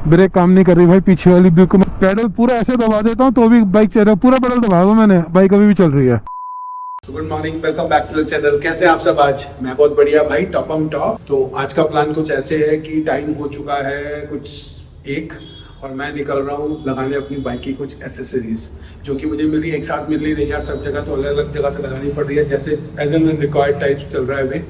Break काम नहीं कर रही भाई, पीछे वाली बिल्कुल। पेडल पूरा ऐसे दबा देता हूँ तो भी बाइक चल रहा है, पूरा पेडल दबा दो मैंने, बाइक अभी भी चल रही है। Good morning, welcome back to the channel. कैसे हैं आप सब? आज मैं बहुत बढ़िया भाई, टॉप टॉप। तो आज का प्लान कुछ ऐसे है कि टाइम हो चुका है कुछ 1 और मैं निकल रहा हूँ लगाने अपनी बाइक की कुछ एसेसरीज जो कि मुझे मिली, एक साथ मिल नहीं रही यार, सब जगह तो अलग अलग जगह से लगानी पड़ रही है, जैसे एज एन रिक्वायर्ड टाइप चल रहा है अभी।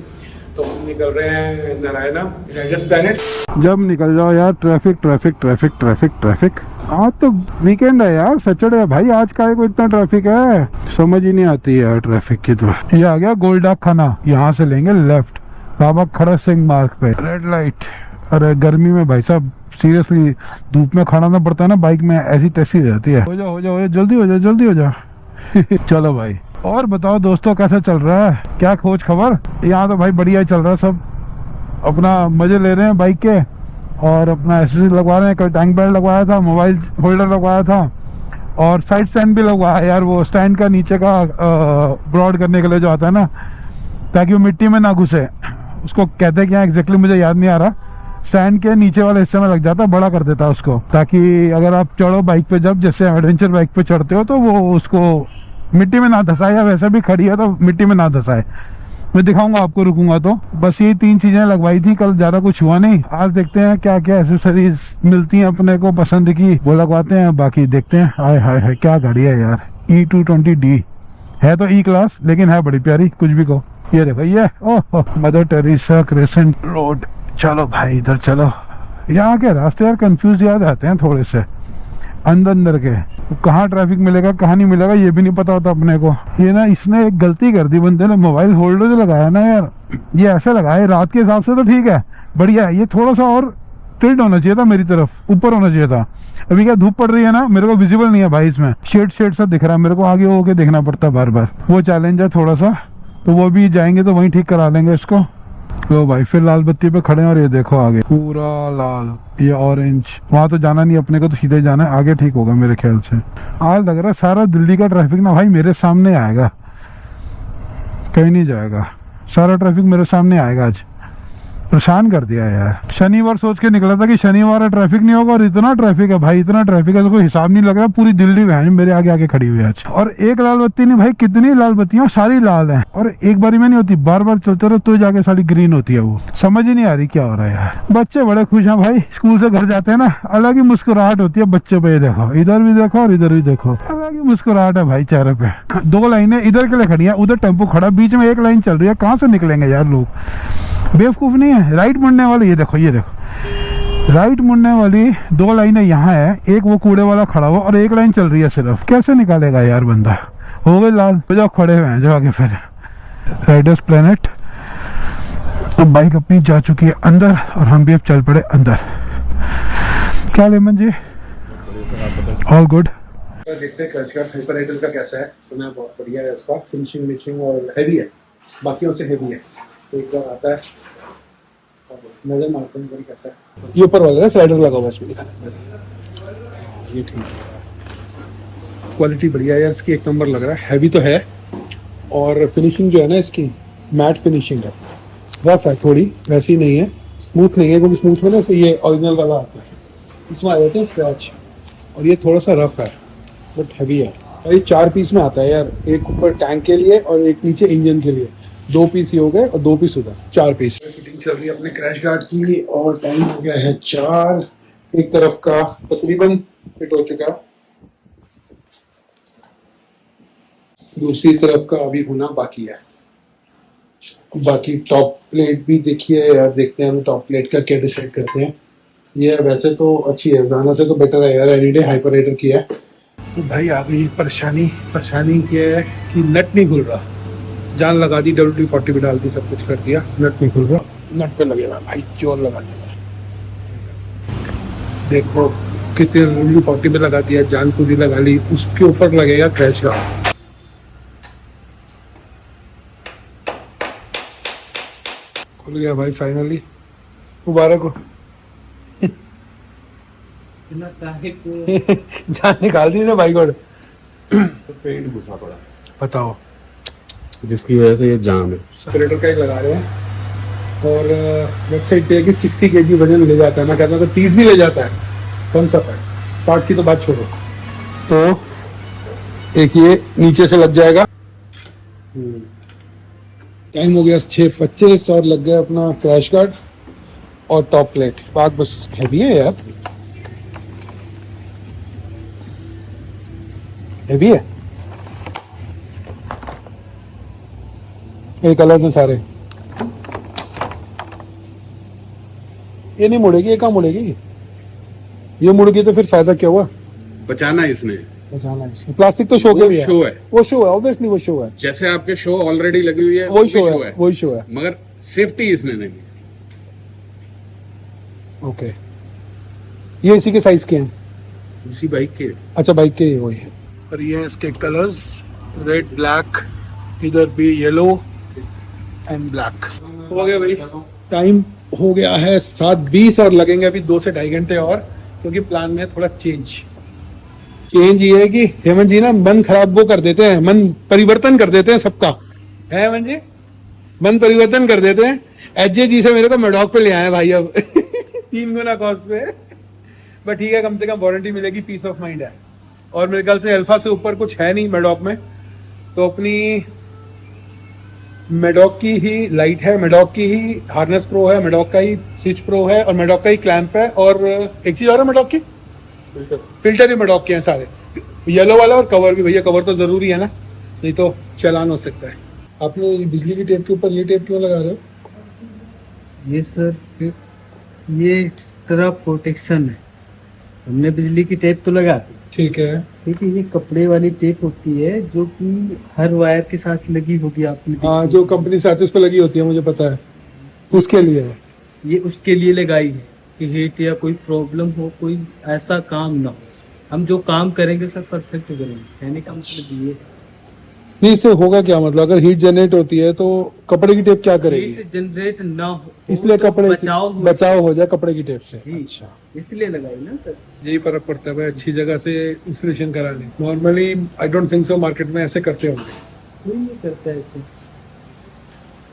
तो हम निकल रहे हैं नारायणा राइडर्स प्लैनेट। जब निकल जाओ यार, traffic traffic traffic traffic traffic. आज तो वीकेंड है यार, सैटरडे है भाई, आज का को इतना ट्रैफिक है, समझ ही नहीं आती यार ट्रैफिक की। तो ये आ गया गोलडाक खाना, यहाँ से लेंगे लेफ्ट, बाबा खड़क सिंह मार्ग पे, रेड लाइट। अरे गर्मी में भाई साहब सीरियसली धूप में खड़ा ना पड़ता है ना, बाइक में ऐसी तैसी रहती है। हो जाओ हो जाओ, जल्दी हो जाओ जल्दी हो जाओ। चलो भाई, और बताओ दोस्तों कैसा चल रहा है, क्या खोज खबर? यहाँ तो भाई बढ़िया चल रहा है, सब अपना मजे ले रहे हैं बाइक के और अपना एसेसरीज लगवा रहे हैं। कल टैंक बेल्ट लगवाया था, मोबाइल होल्डर लगवाया था और साइड स्टैंड भी लगवाया यार, वो स्टैंड का नीचे का ब्रॉड करने के लिए जो आता है ना, ताकि वो मिट्टी में ना घुसे। उसको कहते हैं क्या एग्जैक्टली मुझे याद नहीं आ रहा, स्टैंड के नीचे वाले हिस्से में लग जाता, बड़ा कर देता उसको, ताकि अगर आप चढ़ो बाइक पे, जब जैसे एडवेंचर बाइक पे चढ़ते हो तो वो उसको मिट्टी में ना धसाए, या वैसे भी खड़ी है तो मिट्टी में ना धसाए। मैं दिखाऊंगा आपको, रुकूंगा तो। बस ये 3 चीजें लगवाई थी कल, ज्यादा कुछ हुआ नहीं। आज देखते हैं क्या क्या एसेसरीज मिलती हैं अपने को पसंद की, वो लगवाते हैं, बाकी देखते हैं। हाय हाय हाय क्या गाड़ी है यार, E220D है तो E क्लास, लेकिन है बड़ी प्यारी, कुछ भी कहो। ये देखो ये, ओह मदर टेरेसा क्रेसेंट रोड। चलो भाई इधर चलो। यहाँ के रास्ते यार कंफ्यूज याद आते हैं थोड़े से, अंदर अंदर के, कहाँ ट्रैफिक मिलेगा कहाँ नहीं मिलेगा ये भी नहीं पता होता अपने को। ये ना इसने एक गलती कर दी बंदे ने, मोबाइल होल्डर जो लगाया ना यार, ये ऐसे लगाया रात के हिसाब से तो ठीक है, बढ़िया है, ये थोड़ा सा और टिल्ट होना चाहिए था मेरी तरफ, ऊपर होना चाहिए था। अभी क्या धूप पड़ रही है ना, मेरे को विजिबल नहीं है भाई इसमें, शेड शेड सा दिख रहा है मेरे को, आगे होके देखना पड़ता है बार बार, वो चैलेंज है थोड़ा सा। तो वो भी जाएंगे तो वहीं ठीक करा लेंगे इसको। लो भाई फिर लाल बत्ती पे खड़े हैं और ये देखो आगे पूरा लाल, ये ऑरेंज। वहां तो जाना नहीं अपने को, तो सीधे जाना है, आगे ठीक होगा मेरे ख्याल से। आज लग रहा है सारा दिल्ली का ट्रैफिक ना भाई मेरे सामने आएगा, कहीं नहीं जाएगा, सारा ट्रैफिक मेरे सामने आएगा। आज परेशान कर दिया यार। शनिवार सोच के निकला था कि शनिवार है ट्रैफिक नहीं होगा, और इतना ट्रैफिक है भाई, इतना ट्रैफिक है तो कोई हिसाब नहीं लग रहा। पूरी दिल्ली वैन मेरे आगे आगे खड़ी हुई है आज, और एक लाल बत्ती नहीं भाई, कितनी लाल बत्तियां, सारी लाल हैं, और एक बारी में नहीं होती, बार बार चलते रहो तो जाके सारी ग्रीन होती है। वो समझ ही नहीं आ रही क्या हो रहा है यार। बच्चे बड़े खुश हैं भाई, स्कूल से घर जाते हैं ना, अलग ही मुस्कुराहट होती है बच्चे पे। देखो इधर भी देखो और इधर भी देखो, अलग ही मुस्कुराहट है भाई चेहरे पे। 2 लाइनें इधर के लिए खड़ी है, उधर टेम्पो खड़ा, बीच में 1 लाइन चल रही है, कहाँ से निकलेंगे यार लोग, बेवकूफ नहीं है। राइट मुड़ने वाली, ये देखो राइट मुड़ने वाली 2 लाइनें यहाँ है, एक वो कूड़े वाला खड़ा हुआ और 1 लाइन चल रही है सिर्फ, कैसे निकालेगा यार बंदा। हो गए लाल, जो खड़े हुए हैं जो आगे। फिर राइडर्स प्लैनेट, अब बाइक अपनी जा चुकी है अंदर और हम भी अब चल पड़े अंदर। क्या लेमन जी, ऑल गुड। देखते हैं क्रच का हाइपर राइडर का कैसा है। तो मैं बहुत बढ़िया है उसका, फिनिशिंग मिचिंग और हैवी है, बाकियों से हैवी है। तो एक बार आता है नजर मारते हैं कैसा है। ये ऊपर वाला है स्लाइडर लगा हुआ इसमें, ये ठीक है, क्वालिटी बढ़िया है यार इसकी, एक नंबर लग रहा है, हैवी तो है। और फिनिशिंग जो है ना इसकी मैट फिनिशिंग है, रफ है थोड़ी, वैसी नहीं है, स्मूथ नहीं है, क्योंकि स्मूथ में ना ये ओरिजिनल वाला आता है, इसमें आ जाते हैं स्क्रैच, और ये थोड़ा सा रफ है बट हैवी है। और ये 4 पीस में आता है यार, एक ऊपर टैंक के लिए और एक नीचे इंजन के लिए, 2 पीस ही हो गए और 2 पीस उधर, 4 पीस। फिटिंग चल रही है अपने क्रैश गार्ड की, और टाइम हो गया है 4। एक तरफ का तकरीबन फिट हो चुका है, दूसरी तरफ का अभी होना बाकी है। बाकी टॉप प्लेट भी देखिए यार, देखते हैं हम टॉप प्लेट का क्या डिसाइड करते हैं। ये वैसे तो अच्छी है, गाना से तो बेटर है यार, एनी डे हाइपर राइडर की है। तो भाई आ गई परेशानी ये है कि नट नहीं खुल रहा, जान लगा दी, WD-40 भी डाल दी, सब कुछ कर दिया, नट नहीं खुल रहा। नट पे लगेगा भाई, जोर लगा दिया, देखो कितने WD-40 पे लगा दिया, जान पूरी लगा ली, उसके ऊपर लगेगा क्रैश का। खुल गया भाई फाइनली, मुबारक हो। जान निकाल दी भाई को, पेंट घुसा पड़ा, बताओ, जिसकी वजह से ये जाम है। सेपरेटर का ही लगा रहे हैं, और वेबसाइट पे है कि 60 kg वजन ले जाता है, मैं कहता हूँ 30 भी ले जाता है, कौन सा पार्ट? पार्ट की तो बात छोड़ो। तो एक ये नीचे से लग जाएगा। टाइम हो गया 6:25 और लग गया अपना क्रैश गार्ड और टॉप प्लेट। बात बस हैवी है यार, हैवी है। ये कलर्स हैं सारे। ये नहीं मुड़ेगी, ये कहाँ मुड़ेगी? ये मुड़ गई तो फिर फायदा क्या हुआ? बचाना है इसने। बचाना है इसमें। प्लास्टिक तो शो के वो लिए है। शो है। वो शो है, ऑब्वियसली वो शो है। जैसे आपके शो ऑलरेडी लगी हुई है, वही भी शो है, वही शो है। मगर सेफ्टी इसने नहीं दी। ओके, ये इसी के साइज के हैं। उसी बाइक के। अच्छा, बाइक के ही वही है। और ये है इसके कलर्स, रेड, ब्लैक, इधर भी येलो एंड ब्लैक। हो गया भाई, टाइम हो गया है 7:20 और लगेंगे अभी 2 से 2.5 घंटे और, क्योंकि प्लान में थोड़ा चेंज ये है कि हेमंत जी ना मन खराब वो कर देते हैं, मन परिवर्तन कर देते हैं सबका, है हेमंत जी? मन परिवर्तन कर देते हैं। एचजे जी से मेरे को मेडॉक पे ले आए भाई अब 3 गुना कॉस्ट पे। बट ठीक है, कम से कम वारंटी मिलेगी, पीस ऑफ माइंड है। और मेरे ख्याल से अल्फा से ऊपर कुछ है नहीं मेडॉक में, तो अपनी मेडॉक की ही लाइट है, मेडॉक की ही हार्नेस प्रो है, मेडॉक का ही स्विच प्रो है, और मेडॉक का ही क्लैंप है, और एक चीज और है मेडॉक की, फिल्टर भी मेडॉक के हैं सारे, येलो वाला, और कवर भी। भैया कवर तो जरूरी है ना, नहीं तो चालान हो सकता है। आपने बिजली की टेप के ऊपर ये टेप क्यों लगा रहे हो? ये सर, ये इस तरह प्रोटेक्शन है। हमने बिजली की टेप तो लगा दी, ठीक है। ठीक है। ये कपड़े वाली टेप होती है जो कि हर वायर के साथ लगी होगी, आपने हाँ, जो कंपनी से आती है उस पर लगी होती है, मुझे पता है, उसके लिए है। ये उसके लिए लगाई है कि हीट या कोई प्रॉब्लम हो, कोई ऐसा काम ना हो। हम जो काम करेंगे सर परफेक्ट करेंगे, कहने का मतलब ये है। नहीं, इससे होगा क्या? मतलब अगर हीट जनरेट होती है तो कपड़े की टेप क्या करेगी? हीट जनरेट ना हो, इसलिए तो कपड़े बचाव हो जाए कपड़े की टेप से। जी, अच्छा, इसलिए लगाई ना सर। यही फर्क पड़ता है भाई, अच्छी जगह से इंस्टॉलेशन कराने। Normally I don't think so market में ऐसे करते होंगे, कोई नहीं करता ऐसे।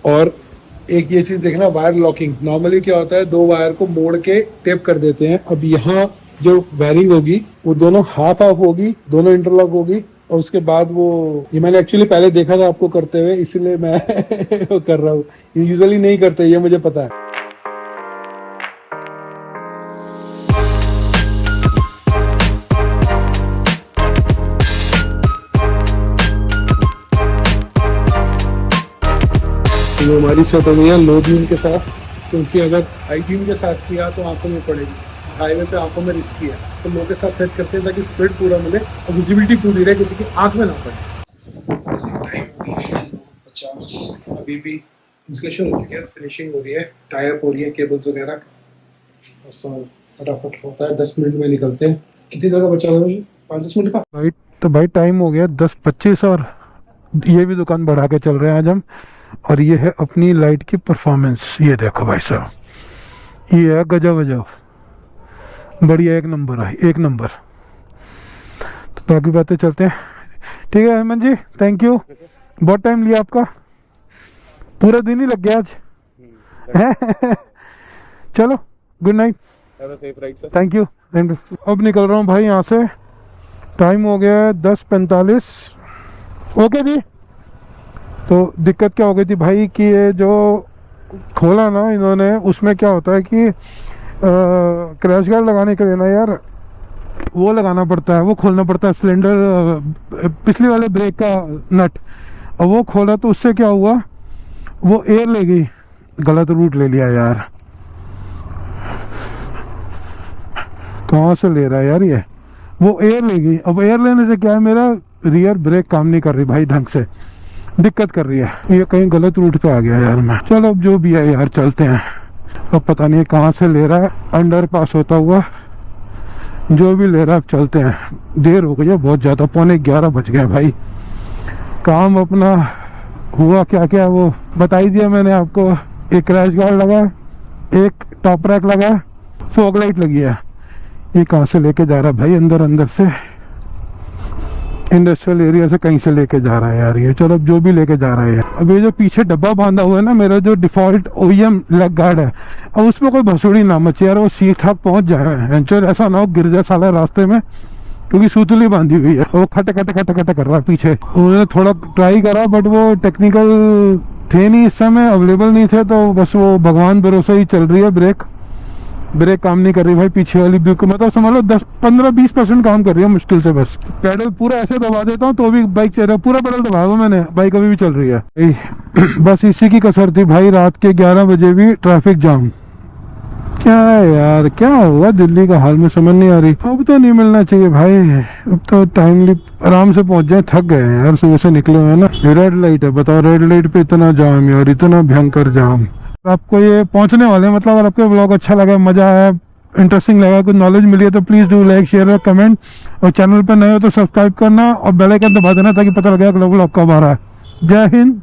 और एक ये चीज देखना, वायर लॉकिंग। नॉर्मली क्या होता है, 2 वायर को मोड़ के टेप कर देते हैं। अब यहाँ जो वायरिंग होगी वो दोनों हाफ ऑफ होगी, दोनों इंटरलॉक होगी, और उसके बाद वो, ये मैंने एक्चुअली पहले देखा था आपको करते हुए, इसलिए मैं वो कर रहा हूँ। यूजुअली नहीं करते, ये मुझे पता है। तो हमारी सेट हो गई है लो बीम के साथ, क्योंकि अगर हाई बीम के साथ किया तो आंखों में पड़ेगी, हाईवे पे आंखों में रिस्की है। तो लो के साथ सेट करते हैं ताकि स्प्रेड पूरा मिले और विजिबिलिटी पूरी रहे, किसी की आंख में ना पड़े। 50 अभी भी इंस्टॉलेशन हो चुकी है, फिनिशिंग हो रही है, टाइप हो रही है, केबल्स वगैरह। फटाफट होता है, 10 मिनट में निकलते हैं। कितनी देर का बचा हुआ है? 5-10 मिनट का भाई। तो भाई टाइम हो गया 10:25 और ये भी दुकान बढ़ा के चल रहे हैं आज हम। और ये है अपनी लाइट की परफॉर्मेंस, ये देखो भाई साहब, ये है गजब गजब, बढ़िया, एक नंबर है, एक नंबर। तो बाकी बातें चलते हैं। ठीक है हेमंत जी, थैंक यू। बहुत टाइम लिया आपका, पूरा दिन ही लग गया आज। चलो, गुड नाइट, थैंक यू। अब निकल रहा हूँ भाई यहाँ से, टाइम हो गया है 10:45। ओके जी। तो दिक्कत क्या हो गई थी भाई कि ये जो खोला ना इन्होंने, उसमें क्या होता है कि क्रैश गार्ड लगाने के लिए ना यार वो लगाना पड़ता है, वो खोलना पड़ता है सिलेंडर, पिछले वाले ब्रेक का नट। और वो खोला तो उससे क्या हुआ, वो एयर ले गई, गलत रूट ले लिया यार। कहाँ से ले रहा है यार ये, वो एयर ले गई। अब एयर लेने से क्या है, मेरा रियर ब्रेक काम नहीं कर रही भाई ढंग से, दिक्कत कर रही है। ये कहीं गलत रूट पे आ गया यार मैं। चलो अब जो भी है यार, चलते हैं। अब पता नहीं कहाँ से ले रहा है, अंडर पास होता हुआ, जो भी ले रहा है, अब चलते हैं। देर हो गई है बहुत ज़्यादा, 11:15 बज गए भाई। काम अपना हुआ क्या क्या वो बता ही दिया मैंने आपको। एक क्रैश गार्ड लगा, एक टॉप रैक लगा, फॉग लाइट लगी है। ये कहाँ से लेके जा रहा है भाई, अंदर अंदर से। इंडस्ट्रियल एरिया से कहीं से लेके जा रहा है यार ये। चलो अब जो भी लेके जा रहा है यार। अब ये जो पीछे डब्बा बांधा हुआ है ना, मेरा जो डिफॉल्ट OEM लग गार्ड है, अब उसमें कोई भसुड़ी ना मचे यार, वो सीट तक पहुंच जाए, ऐसा ना हो गिर जाए साला रास्ते में, क्योंकि सूतली बांधी हुई है। वो खट कर रहा है पीछे। उन्होंने थोड़ा ट्राई करा बट वो टेक्निकल थे नहीं इस समय, अवेलेबल नहीं थे, तो बस वो भगवान भरोसे ही चल रही है। ब्रेक काम नहीं कर रही भाई पीछे वाली, बिल्कुल मतलब समझ लो 10-15-20% काम कर रही है मुश्किल से। बस पैडल पूरा ऐसे दबा देता हूँ तो भी बाइक चल रहा है, पूरा पैडल दबाया हुआ मैंने, बाइक अभी भी चल रही है। बस इसी की कसर थी भाई, रात के 11 बजे भी ट्रैफिक जाम। क्या है यार, क्या हुआ दिल्ली का हाल में समझ नहीं आ रही। अब तो नहीं मिलना चाहिए भाई, अब तो टाइमली आराम से पहुंच जाए, थक गए हैं यार सुबह से निकले हुए ना। रेड लाइट है, बताओ रेड लाइट पे इतना जाम यार, इतना भयंकर जाम। आपको ये पहुंचने वाले हैं, मतलब अगर आपको ब्लॉग अच्छा लगा, मजा आया, इंटरेस्टिंग लगा, कुछ नॉलेज मिली है तो प्लीज डू लाइक शेयर और कमेंट, और चैनल पर नए हो तो सब्सक्राइब करना और बेल आइकन दबा देना ताकि पता लगे अगला ब्लॉग कब आ रहा है। जय हिंद।